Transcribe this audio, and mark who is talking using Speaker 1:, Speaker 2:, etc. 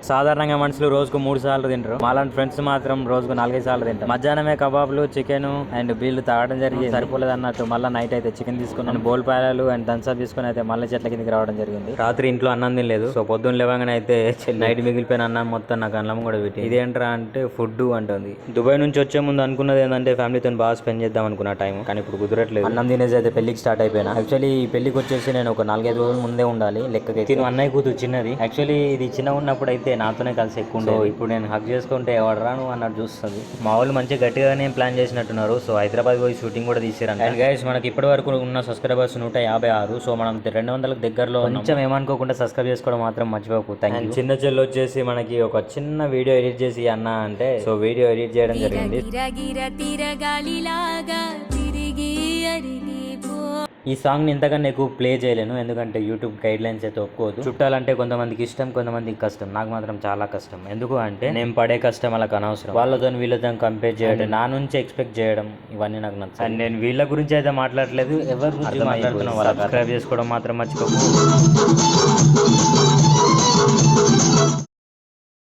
Speaker 1: సాధారణంగా మనుషులు రోజుకు 3 సార్లు తింటారు. మాలాంటి ఫ్రెండ్స్ మాత్రం రోజుకు 4-5 సార్లు తింటారు. మధ్యాహ్నమే కబాబ్లు, చికెన్ అండ్ బీళ్లు తాగడం జరిగింది. సరిపోలేదు అన్నట్టు మళ్ళీ నైట్ అయితే చికెన్ తీసుకున్నాను, బోల్పాయలు అండ్ థమ్స్అప్ తీసుకుని అయితే మళ్ళీ చెట్ల కిందకి రావడం జరిగింది. రాత్రి ఇంట్లో అన్నం తినలేదు. సో పొద్దున్న లేవగానే అయితే నైట్ మిగిలిపోయిన అన్నం మొత్తం నాకు అన్నం కూడా పెట్టి ఇదేంట్రా అంటే ఫుడ్ అంటుంది. దుబాయ్ నుంచి వచ్చే ముందు అనుకున్నది ఏంటంటే ఫ్యామిలీతో బాగా స్పెండ్ చేద్దాం అనుకున్న టైం, కానీ ఇప్పుడు కుదరట్లేదు. అన్నం తినేసి అయితే పెళ్లికి స్టార్ట్ అయిపోయినా. యాక్చువల్లీ ఈ పెళ్లికి వచ్చేసి నేను ఒక 4-5 రోజులు ముందే ఉండాలి లెక్కకి. తిను అన్నయ్య కూతురు చిన్నది. యాక్చువల్లీ ఇది చిన్న ఉన్నప్పుడు అయితే నాతోనే కలిసి ఎక్కువ ఉండే. ఇప్పుడు నేను హక్ చేసుకుంటే ఎవడరా నువ్వు అన్నట్టు చూస్తుంది. మా వాళ్ళు మంచిగా గట్టిగానే ప్లాన్ చేసినట్టున్నారు. సో హైదరాబాద్ పోయి షూటింగ్ కూడా తీసారు. అండ్ గైస్ మనకి ఇప్పటి వరకు ఉన్న సబ్స్క్రైబర్స్ 156. సో మనం 200కి దగ్గరలో. కొంచెం ఏమనుకోకుండా సబ్స్క్రైబ్ చేసుకోవడం మాత్రం మర్చిపోకు. Thank you. చిన్న చెల్లి వచ్చేసి మనకి ఒక చిన్న వీడియో ఎడిట్ చేసి అన్న అంటే సో వీడియో ఎడిట్ చేయడం జరిగింది. ఈ సాంగ్ ని ఇంతకన్నా ఎక్కువ ప్లే చేయలేను, ఎందుకంటే యూట్యూబ్ గైడ్ లైన్స్ అయితే ఒప్పుకోదు. చుట్టాలంటే కొంతమందికి ఇష్టం, కొంతమందికి కష్టం. నాకు మాత్రం చాలా కష్టం. ఎందుకు అంటే నేను పడే కష్టం వాళ్ళకి అనవసరం. వాళ్ళతో వీళ్ళతో కంపేర్ చేయడం, నా నుంచి ఎక్స్పెక్ట్ చేయడం, ఇవన్నీ నాకు నచ్చదు. అండ్ నేను వీళ్ళ గురించి అయితే మాట్లాడలేదు, ఎవరి గురించి మాట్లాడుతున్నాం వాళ్ళకి సబ్స్క్రైబ్ చేసుకోవడం మాత్రం మర్చిపోకు.